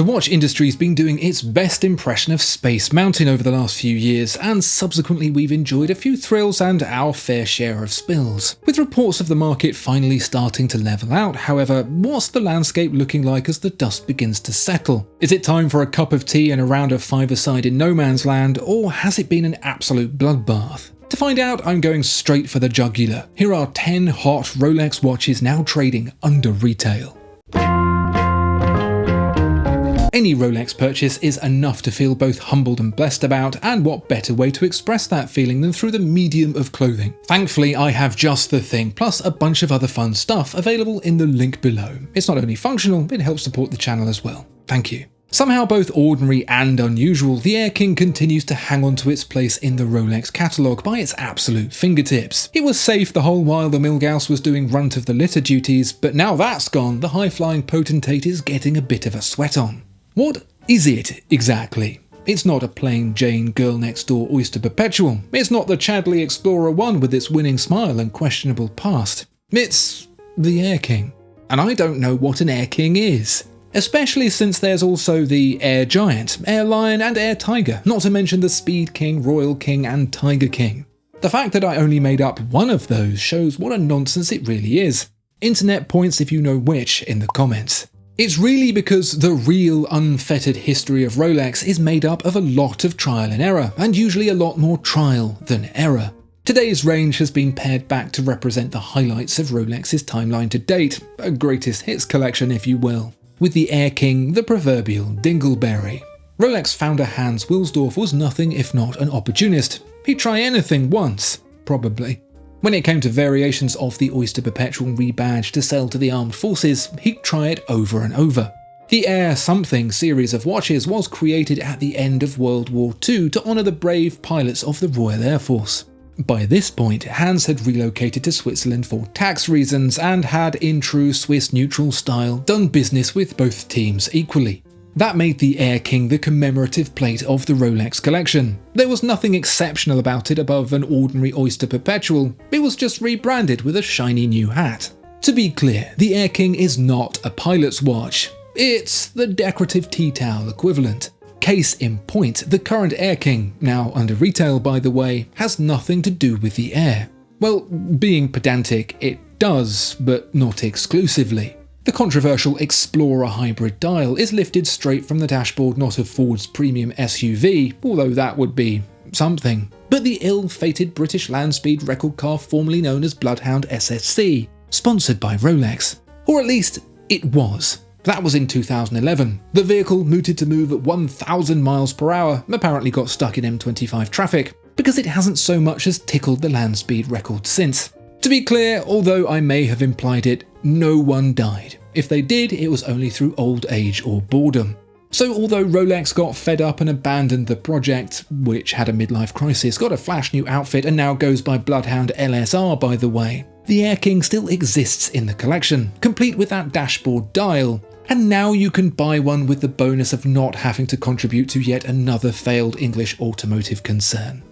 The watch industry's been doing its best impression of Space Mountain over the last few years, and subsequently we've enjoyed a few thrills and our fair share of spills. With reports of the market finally starting to level out, however, what's the landscape looking like as the dust begins to settle? Is it time for a cup of tea and a round of five-a-side in no man's land, or has it been an absolute bloodbath? To find out, I'm going straight for the jugular. Here are 10 hot Rolex watches now trading under retail. Any Rolex purchase is enough to feel both humbled and blessed about, and what better way to express that feeling than through the medium of clothing. Thankfully, I have just the thing, plus a bunch of other fun stuff available in the link below. It's not only functional, it helps support the channel as well. Thank you. Somehow both ordinary and unusual, the Air-King continues to hang on to its place in the Rolex catalogue by its absolute fingertips. It was safe the whole while the Milgauss was doing runt of the litter duties, but now that's gone, the high-flying potentate is getting a bit of a sweat on. What is it exactly? It's not a plain Jane girl next door Oyster Perpetual. It's not the Chadley Explorer I with its winning smile and questionable past. It's the Air-King. And I don't know what an Air-King is. Especially since there's also the Air Giant, Air Lion and Air Tiger, not to mention the Speed King, Royal King and Tiger King. The fact that I only made up one of those shows what a nonsense it really is. Internet points if you know which in the comments. It's really because the real unfettered history of Rolex is made up of a lot of trial and error, and usually a lot more trial than error. Today's range has been pared back to represent the highlights of Rolex's timeline to date, a greatest hits collection if you will, with the Air-King the proverbial dingleberry. Rolex founder Hans Wilsdorf was nothing if not an opportunist. He'd try anything once, probably. When it came to variations of the Oyster Perpetual rebadged to sell to the armed forces, he'd try it over and over. The Air Something series of watches was created at the end of World War II to honour the brave pilots of the Royal Air Force. By this point, Hans had relocated to Switzerland for tax reasons and had, in true Swiss neutral style, done business with both teams equally. That made the Air-King the commemorative plate of the Rolex collection. There was nothing exceptional about it above an ordinary Oyster Perpetual, it was just rebranded with a shiny new hat. To be clear, the Air-King is not a pilot's watch, it's the decorative tea towel equivalent. Case in point, the current Air-King, now under retail by the way, has nothing to do with the Air. Well, being pedantic, it does, but not exclusively. The controversial Explorer hybrid dial is lifted straight from the dashboard not of Ford's premium SUV, although that would be something, but the ill-fated British land speed record car formerly known as Bloodhound SSC, sponsored by Rolex. Or at least, it was. That was in 2011. The vehicle, mooted to move at 1,000 miles per hour, apparently got stuck in M25 traffic, because it hasn't so much as tickled the land speed record since. To be clear, although I may have implied it, no one died. If they did, it was only through old age or boredom. So although Rolex got fed up and abandoned the project, which had a midlife crisis, got a flash new outfit and now goes by Bloodhound LSR by the way, the Air-King still exists in the collection, complete with that dashboard dial. And now you can buy one with the bonus of not having to contribute to yet another failed English automotive concern.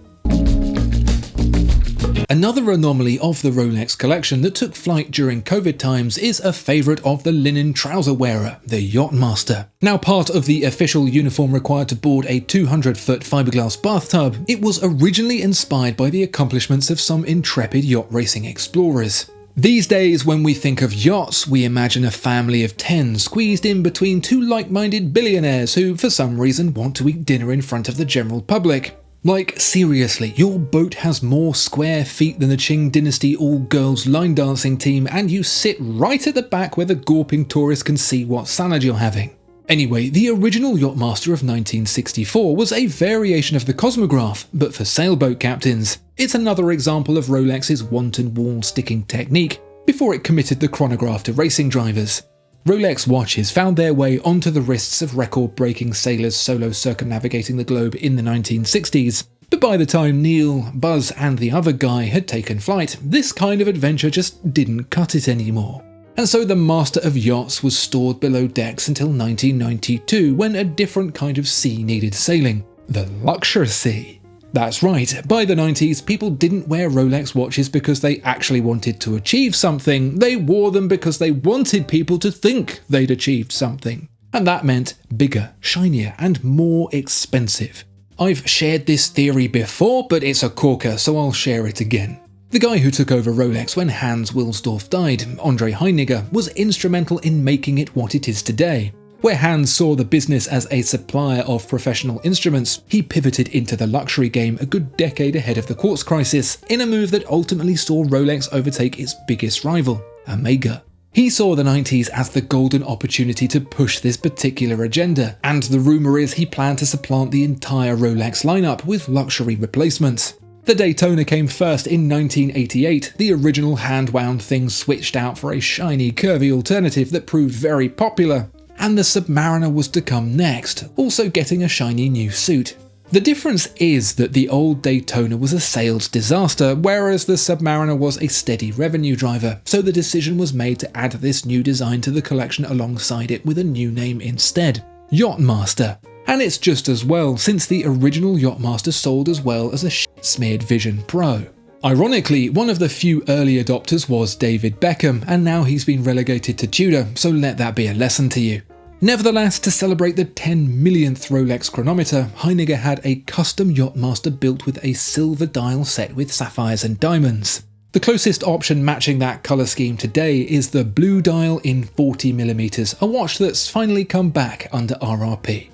Another anomaly of the Rolex collection that took flight during COVID times is a favourite of the linen trouser wearer, the Yacht-Master. Now part of the official uniform required to board a 200-foot fiberglass bathtub, it was originally inspired by the accomplishments of some intrepid yacht racing explorers. These days, when we think of yachts, we imagine a family of 10 squeezed in between two like-minded billionaires who, for some reason, want to eat dinner in front of the general public. Like, seriously, your boat has more square feet than the Qing Dynasty all-girls line dancing team, and you sit right at the back where the gawping tourist can see what salad you're having. Anyway, the original Yacht-Master of 1964 was a variation of the Cosmograph, but for sailboat captains. It's another example of Rolex's wanton wall-sticking technique, before it committed the chronograph to racing drivers. Rolex watches found their way onto the wrists of record-breaking sailors solo circumnavigating the globe in the 1960s, but by the time Neil, Buzz and the other guy had taken flight, this kind of adventure just didn't cut it anymore. And so the Master of Yachts was stored below decks until 1992, when a different kind of sea needed sailing, the luxury sea. That's right, by the 90s, people didn't wear Rolex watches because they actually wanted to achieve something, they wore them because they wanted people to think they'd achieved something. And that meant bigger, shinier, and more expensive. I've shared this theory before, but it's a corker, so I'll share it again. The guy who took over Rolex when Hans Wilsdorf died, Andre Heiniger, was instrumental in making it what it is today. Where Hans saw the business as a supplier of professional instruments, he pivoted into the luxury game a good decade ahead of the quartz crisis, in a move that ultimately saw Rolex overtake its biggest rival, Omega. He saw the 90s as the golden opportunity to push this particular agenda, and the rumour is he planned to supplant the entire Rolex lineup with luxury replacements. The Daytona came first in 1988, the original hand-wound thing switched out for a shiny, curvy alternative that proved very popular, and the Submariner was to come next, also getting a shiny new suit. The difference is that the old Daytona was a sales disaster, whereas the Submariner was a steady revenue driver, so the decision was made to add this new design to the collection alongside it with a new name instead, Yacht-Master. And it's just as well, since the original Yacht-Master sold as well as a shit-smeared Vision Pro. Ironically, one of the few early adopters was David Beckham, and now he's been relegated to Tudor, so let that be a lesson to you. Nevertheless, to celebrate the 10 millionth Rolex chronometer, Heiniger had a custom Yacht-Master built with a silver dial set with sapphires and diamonds. The closest option matching that colour scheme today is the blue dial in 40mm, a watch that's finally come back under RRP.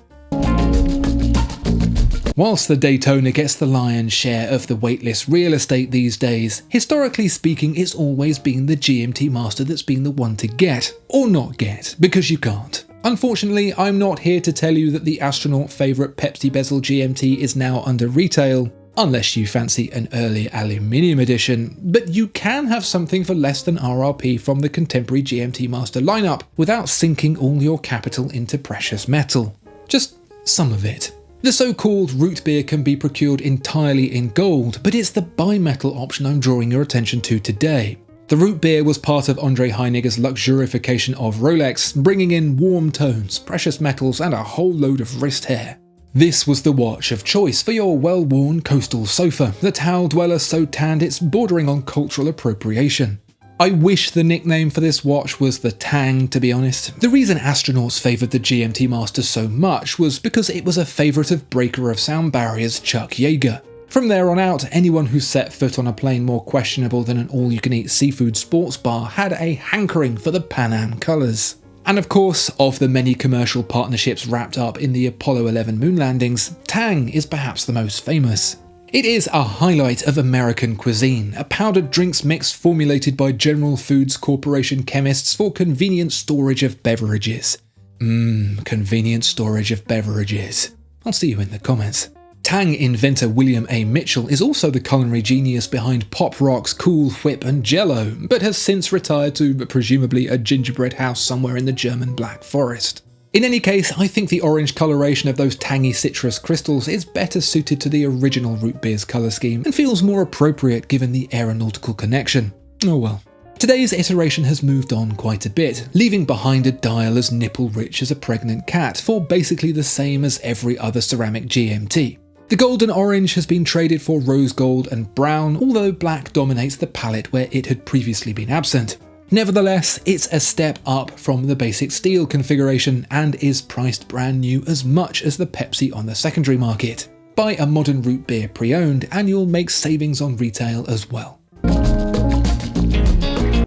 Whilst the Daytona gets the lion's share of the waitlist real estate these days, historically speaking it's always been the GMT-Master that's been the one to get, or not get, because you can't. Unfortunately, I'm not here to tell you that the astronaut favourite Pepsi bezel GMT is now under retail, unless you fancy an early aluminium edition, but you can have something for less than RRP from the contemporary GMT-Master lineup without sinking all your capital into precious metal. Just some of it. The so-called root beer can be procured entirely in gold, but it's the bimetal option I'm drawing your attention to today. The root beer was part of Andre Heiniger's luxurification of Rolex, bringing in warm tones, precious metals, and a whole load of wrist hair. This was the watch of choice for your well-worn coastal sofa, the towel dweller so tanned it's bordering on cultural appropriation. I wish the nickname for this watch was the Tang, to be honest. The reason astronauts favoured the GMT-Master so much was because it was a favourite of breaker of sound barriers Chuck Yeager. From there on out, anyone who set foot on a plane more questionable than an all-you-can-eat seafood sports bar had a hankering for the Pan Am colours. And of course, of the many commercial partnerships wrapped up in the Apollo 11 moon landings, Tang is perhaps the most famous. It is a highlight of American cuisine, a powdered drinks mix formulated by General Foods Corporation chemists for convenient storage of beverages. Convenient storage of beverages. I'll see you in the comments. Tang inventor William A. Mitchell is also the culinary genius behind Pop Rocks, Cool Whip and Jell-O, but has since retired to presumably a gingerbread house somewhere in the German Black Forest. In any case, I think the orange coloration of those tangy citrus crystals is better suited to the original root beer's colour scheme and feels more appropriate given the aeronautical connection. Oh well. Today's iteration has moved on quite a bit, leaving behind a dial as nipple-rich as a pregnant cat for basically the same as every other ceramic GMT. The gold and orange has been traded for rose gold and brown, although black dominates the palette where it had previously been absent. Nevertheless, it's a step up from the basic steel configuration and is priced brand new as much as the Pepsi on the secondary market. Buy a modern root beer pre-owned and you'll make savings on retail as well.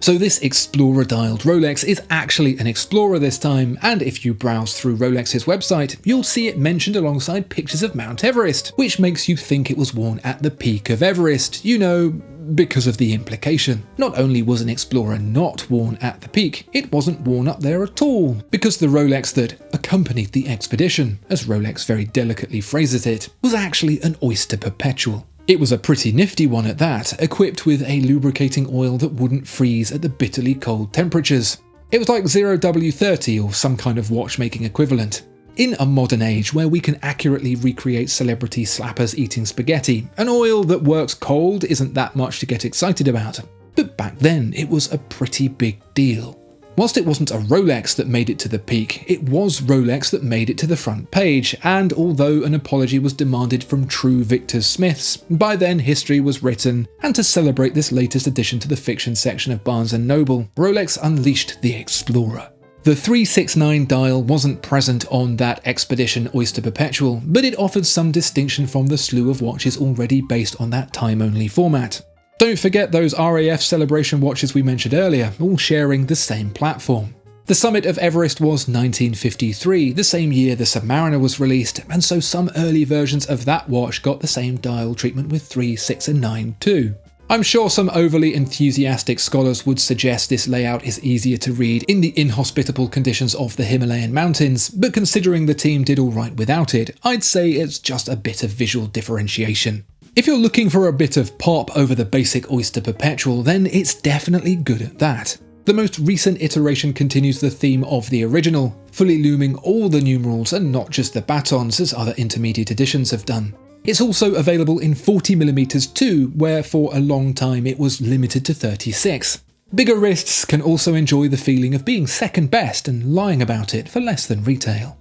So this Explorer dialed Rolex is actually an Explorer this time, and if you browse through Rolex's website, you'll see it mentioned alongside pictures of Mount Everest, which makes you think it was worn at the peak of Everest, you know, because of the implication. Not only was an Explorer not worn at the peak, it wasn't worn up there at all, because the Rolex that accompanied the expedition, as Rolex very delicately phrases it, was actually an Oyster Perpetual. It was a pretty nifty one at that, equipped with a lubricating oil that wouldn't freeze at the bitterly cold temperatures. It was like 0W30 or some kind of watchmaking equivalent. In a modern age where we can accurately recreate celebrity slappers eating spaghetti, an oil that works cold isn't that much to get excited about. But back then it was a pretty big deal. Whilst it wasn't a Rolex that made it to the peak, it was Rolex that made it to the front page, and although an apology was demanded from true Victor Smiths, by then history was written, and to celebrate this latest addition to the fiction section of Barnes & Noble, Rolex unleashed the Explorer. The 369 dial wasn't present on that Expedition Oyster Perpetual, but it offered some distinction from the slew of watches already based on that time-only format. Don't forget those RAF Celebration watches we mentioned earlier, all sharing the same platform. The summit of Everest was 1953, the same year the Submariner was released, and so some early versions of that watch got the same dial treatment with 3, 6 and 9 too. I'm sure some overly enthusiastic scholars would suggest this layout is easier to read in the inhospitable conditions of the Himalayan mountains, but considering the team did alright without it, I'd say it's just a bit of visual differentiation. If you're looking for a bit of pop over the basic Oyster Perpetual, then it's definitely good at that. The most recent iteration continues the theme of the original, fully looming all the numerals and not just the batons as other intermediate editions have done. It's also available in 40mm too, where for a long time it was limited to 36. Bigger wrists can also enjoy the feeling of being second best and lying about it for less than retail.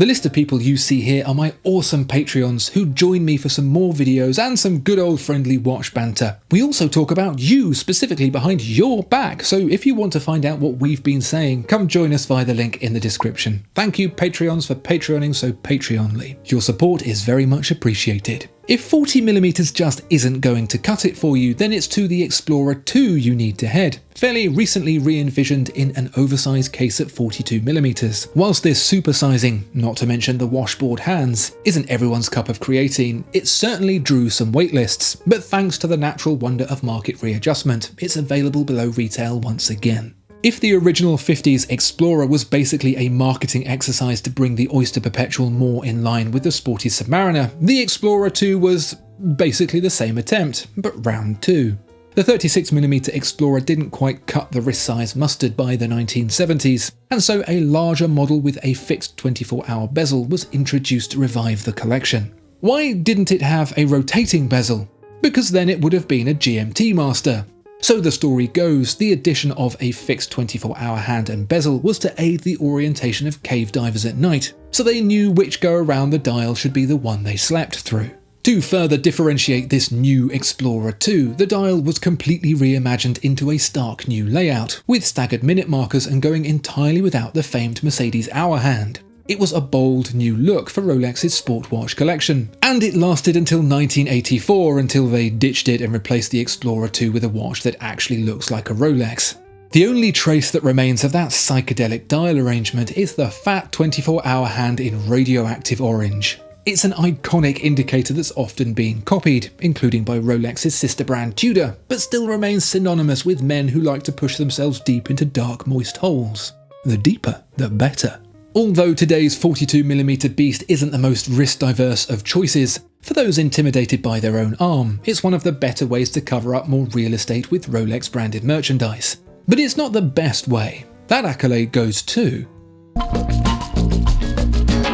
The list of people you see here are my awesome Patreons who join me for some more videos and some good old friendly watch banter. We also talk about you specifically behind your back, so if you want to find out what we've been saying, come join us via the link in the description. Thank you Patreons for Patreoning so Patreonly. Your support is very much appreciated. If 40mm just isn't going to cut it for you, then it's to the Explorer II you need to head, fairly recently re-envisioned in an oversized case at 42mm. Whilst this supersizing, not to mention the washboard hands, isn't everyone's cup of creatine, it certainly drew some waitlists, but thanks to the natural wonder of market readjustment, it's available below retail once again. If the original 50s Explorer was basically a marketing exercise to bring the Oyster Perpetual more in line with the sporty Submariner, the Explorer II was basically the same attempt, but round 2. The 36mm Explorer didn't quite cut the wrist size mustard by the 1970s, and so a larger model with a fixed 24-hour bezel was introduced to revive the collection. Why didn't it have a rotating bezel? Because then it would have been a GMT-Master. So the story goes, the addition of a fixed 24-hour hand and bezel was to aid the orientation of cave divers at night, so they knew which go around the dial should be the one they slept through. To further differentiate this new Explorer II, the dial was completely reimagined into a stark new layout, with staggered minute markers and going entirely without the famed Mercedes hour hand. It was a bold new look for Rolex's sport watch collection, and it lasted until 1984 until they ditched it and replaced the Explorer II with a watch that actually looks like a Rolex. The only trace that remains of that psychedelic dial arrangement is the fat 24-hour hand in radioactive orange. It's an iconic indicator that's often been copied, including by Rolex's sister brand Tudor, but still remains synonymous with men who like to push themselves deep into dark, moist holes. The deeper, the better. Although today's 42mm beast isn't the most wrist-diverse of choices, for those intimidated by their own arm, it's one of the better ways to cover up more real estate with Rolex-branded merchandise. But it's not the best way. That accolade goes to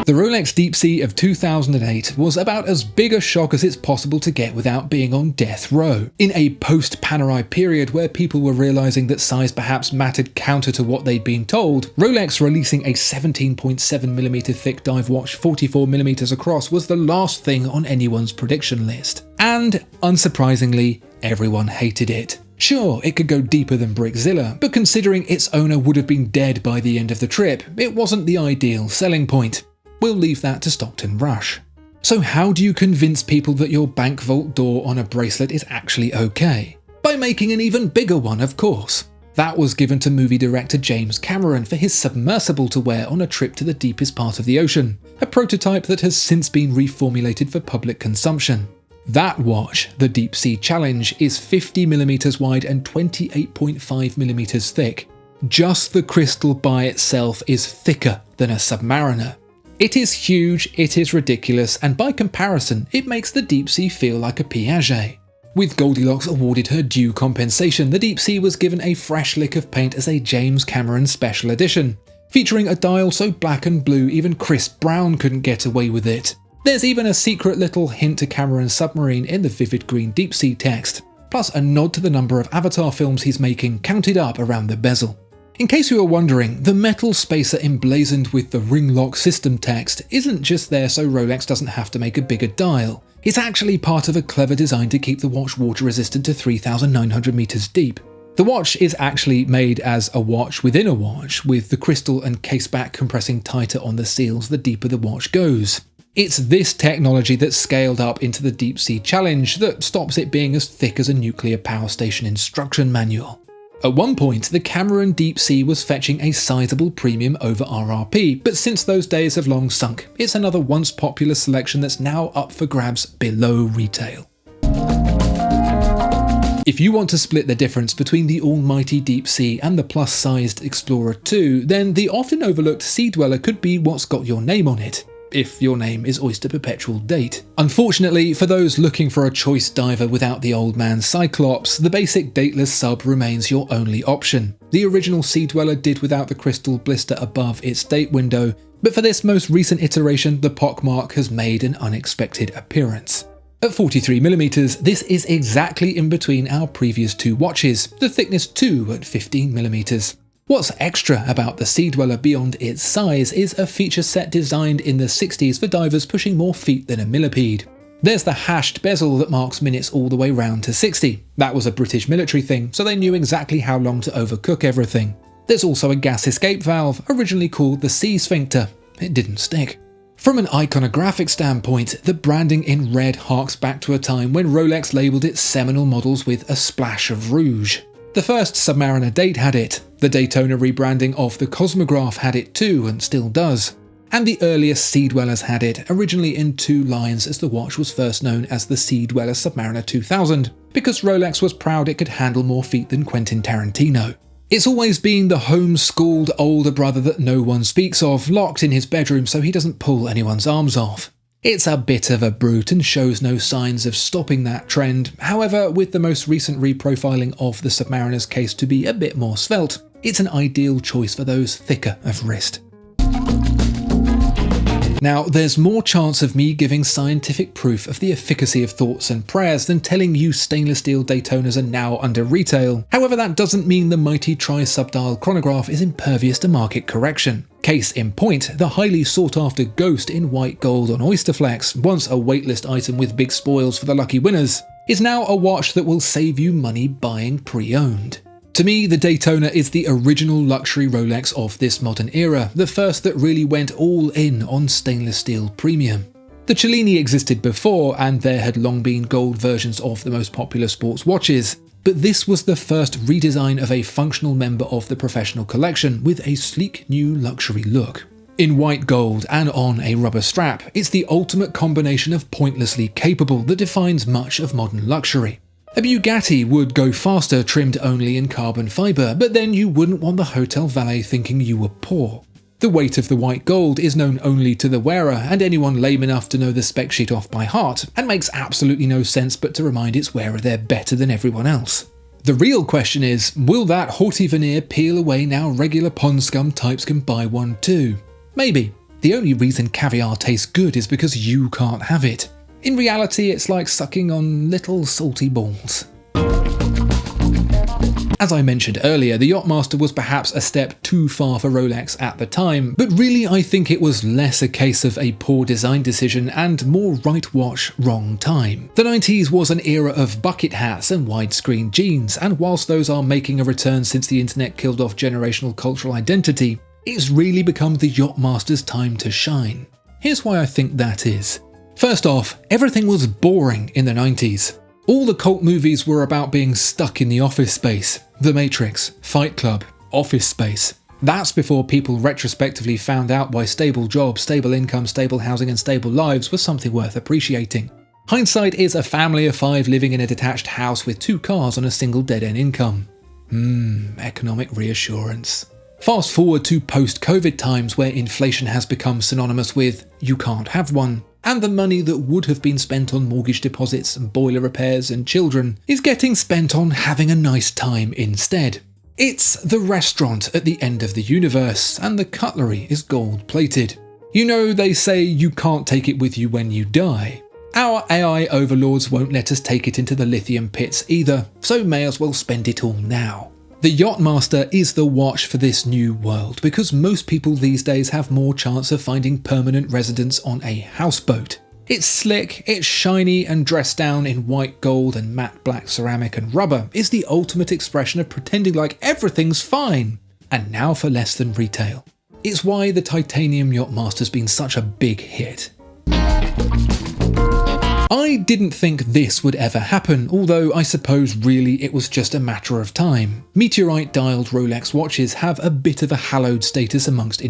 the Rolex Deepsea of 2008 was about as big a shock as it's possible to get without being on death row. In a post-Panerai period where people were realizing that size perhaps mattered counter to what they'd been told, Rolex releasing a 17.7mm thick dive watch 44mm across was the last thing on anyone's prediction list. And, unsurprisingly, everyone hated it. Sure, it could go deeper than Brickzilla, but considering its owner would have been dead by the end of the trip, it wasn't the ideal selling point. We'll leave that to Stockton Rush. So how do you convince people that your bank vault door on a bracelet is actually okay? By making an even bigger one, of course. That was given to movie director James Cameron for his submersible to wear on a trip to the deepest part of the ocean, a prototype that has since been reformulated for public consumption. That watch, the Deepsea Challenge, is 50mm wide and 28.5mm thick. Just the crystal by itself is thicker than a Submariner. It is huge, it is ridiculous, and by comparison, it makes the Deepsea feel like a Piaget. With Goldilocks awarded her due compensation, the Deepsea was given a fresh lick of paint as a James Cameron special edition, featuring a dial so black and blue even Chris Brown couldn't get away with it. There's even a secret little hint to Cameron's submarine in the vivid green Deepsea text, plus a nod to the number of Avatar films he's making counted up around the bezel. In case you were wondering, the metal spacer emblazoned with the ring lock system text isn't just there so Rolex doesn't have to make a bigger dial. It's actually part of a clever design to keep the watch water resistant to 3,900 meters deep. The watch is actually made as a watch within a watch, with the crystal and caseback compressing tighter on the seals the deeper the watch goes. It's this technology that's scaled up into the Deepsea Challenge that stops it being as thick as a nuclear power station instruction manual. At one point, the Cameron Deepsea was fetching a sizable premium over RRP, but since those days have long sunk, it's another once popular selection that's now up for grabs below retail. If you want to split the difference between the almighty Deepsea and the plus-sized Explorer II, then the often overlooked Sea-Dweller could be what's got your name on it, if your name is Oyster Perpetual Date. Unfortunately, for those looking for a choice diver without the old man Cyclops, the basic dateless sub remains your only option. The original Sea-Dweller did without the crystal blister above its date window, but for this most recent iteration, the pockmark has made an unexpected appearance. At 43mm, this is exactly in between our previous two watches, the thickness 2 at 15mm. What's extra about the Sea-Dweller beyond its size is a feature set designed in the 60s for divers pushing more feet than a millipede. There's the hashed bezel that marks minutes all the way round to 60. That was a British military thing, so they knew exactly how long to overcook everything. There's also a gas escape valve, originally called the sea sphincter. It didn't stick. From an iconographic standpoint, the branding in red harks back to a time when Rolex labelled its seminal models with a splash of rouge. The first Submariner date had it, the Daytona rebranding of the Cosmograph had it too and still does, and the earliest Sea-Dwellers had it, originally in two lines as the watch was first known as the Sea-Dweller Submariner 2000, because Rolex was proud it could handle more feet than Quentin Tarantino. It's always been the homeschooled older brother that no one speaks of, locked in his bedroom so he doesn't pull anyone's arms off. It's a bit of a brute and shows no signs of stopping that trend. However, with the most recent reprofiling of the Submariner's case to be a bit more svelte, it's an ideal choice for those thicker of wrist. Now, there's more chance of me giving scientific proof of the efficacy of thoughts and prayers than telling you stainless steel Daytonas are now under retail. However, that doesn't mean the mighty tri-subdial chronograph is impervious to market correction. Case in point, the highly sought after Ghost in white gold on Oysterflex, once a waitlist item with big spoils for the lucky winners, is now a watch that will save you money buying pre-owned. To me, the Daytona is the original luxury Rolex of this modern era, the first that really went all in on stainless steel premium. The Cellini existed before, and there had long been gold versions of the most popular sports watches, but this was the first redesign of a functional member of the professional collection with a sleek new luxury look. In white gold and on a rubber strap, it's the ultimate combination of pointlessly capable that defines much of modern luxury. A Bugatti would go faster trimmed only in carbon fibre, but then you wouldn't want the hotel valet thinking you were poor. The weight of the white gold is known only to the wearer and anyone lame enough to know the spec sheet off by heart, and makes absolutely no sense but to remind its wearer they're better than everyone else. The real question is, will that haughty veneer peel away now regular pond scum types can buy one too? Maybe. The only reason caviar tastes good is because you can't have it. In reality, it's like sucking on little salty balls. As I mentioned earlier, the Yacht-Master was perhaps a step too far for Rolex at the time, but really I think it was less a case of a poor design decision and more right watch, wrong time. The 90s was an era of bucket hats and widescreen jeans, and whilst those are making a return since the internet killed off generational cultural identity, it's really become the Yacht-Master's time to shine. Here's why I think that is. First off, everything was boring in the 90s. All the cult movies were about being stuck in the office space. The Matrix, Fight Club, Office Space. That's before people retrospectively found out why stable jobs, stable income, stable housing and stable lives was something worth appreciating. Hindsight is a family of 5 living in a detached house with 2 cars on a single dead-end income. Economic reassurance. Fast forward to post-COVID times where inflation has become synonymous with you can't have one, and the money that would have been spent on mortgage deposits and boiler repairs and children is getting spent on having a nice time instead. It's the restaurant at the end of the universe, and the cutlery is gold-plated. You know, they say you can't take it with you when you die. Our AI overlords won't let us take it into the lithium pits either, so may as well spend it all now. The Yacht-Master is the watch for this new world because most people these days have more chance of finding permanent residence on a houseboat. It's slick, it's shiny and dressed down in white gold and matte black ceramic and rubber is the ultimate expression of pretending like everything's fine. And now for less than retail. It's why the titanium Yacht-Master's been such a big hit. I didn't think this would ever happen, although I suppose really it was just a matter of time. Meteorite-dialed Rolex watches have a bit of a hallowed status amongst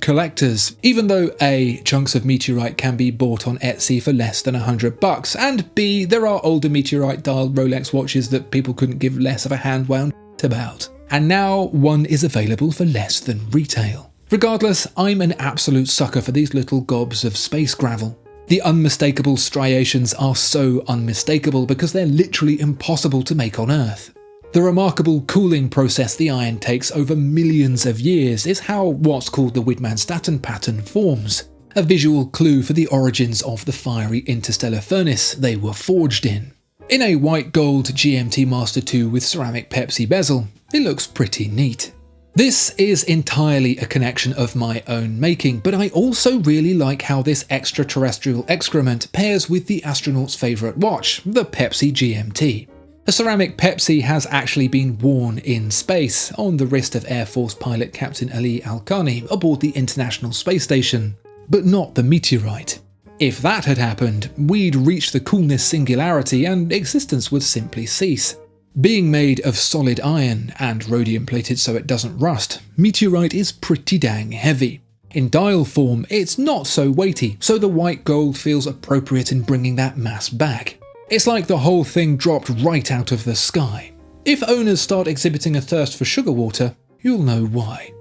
collectors, even though A, chunks of meteorite can be bought on Etsy for less than $100, and B, there are older meteorite-dialed Rolex watches that people couldn't give less of a hand wound about. And now one is available for less than retail. Regardless, I'm an absolute sucker for these little gobs of space gravel. The unmistakable striations are so unmistakable because they're literally impossible to make on Earth. The remarkable cooling process the iron takes over millions of years is how what's called the Widmanstatten pattern forms, a visual clue for the origins of the fiery interstellar furnace they were forged in. In a white gold GMT-Master II with ceramic Pepsi bezel, it looks pretty neat. This is entirely a connection of my own making, but I also really like how this extraterrestrial excrement pairs with the astronaut's favourite watch, the Pepsi GMT. A ceramic Pepsi has actually been worn in space, on the wrist of Air Force pilot Captain Ali Al-Khani aboard the International Space Station, but not the meteorite. If that had happened, we'd reach the coolness singularity and existence would simply cease. Being made of solid iron and rhodium plated so it doesn't rust, meteorite is pretty dang heavy. In dial form, it's not so weighty, so the white gold feels appropriate in bringing that mass back. It's like the whole thing dropped right out of the sky. If owners start exhibiting a thirst for sugar water, you'll know why.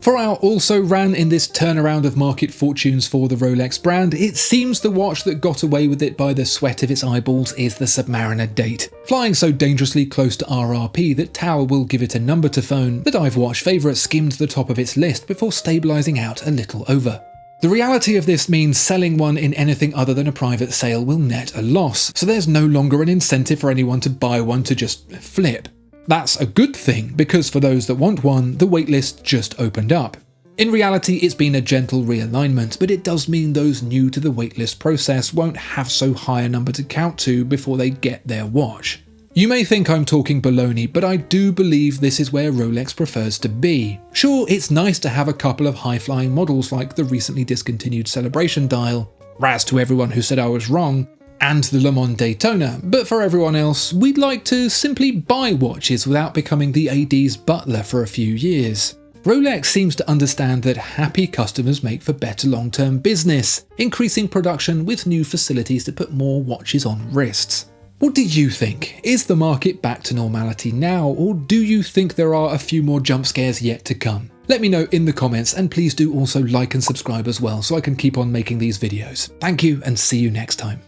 For our also ran in this turnaround of market fortunes for the Rolex brand, it seems the watch that got away with it by the sweat of its eyeballs is the Submariner Date, flying so dangerously close to RRP that Tower will give it a number to phone. The dive watch favourite skimmed the top of its list before stabilising out a little over. The reality of this means selling one in anything other than a private sale will net a loss, so there's no longer an incentive for anyone to buy one to just flip. That's a good thing, because for those that want one, the waitlist just opened up. In reality, it's been a gentle realignment, but it does mean those new to the waitlist process won't have so high a number to count to before they get their watch. You may think I'm talking baloney, but I do believe this is where Rolex prefers to be. Sure, it's nice to have a couple of high-flying models like the recently discontinued Celebration dial, razz to everyone who said I was wrong, and the Le Monde Daytona, but for everyone else, we'd like to simply buy watches without becoming the AD's butler for a few years. Rolex seems to understand that happy customers make for better long-term business, increasing production with new facilities to put more watches on wrists. What do you think? Is the market back to normality now, or do you think there are a few more jump scares yet to come? Let me know in the comments, and please do also like and subscribe as well so I can keep on making these videos. Thank you and see you next time.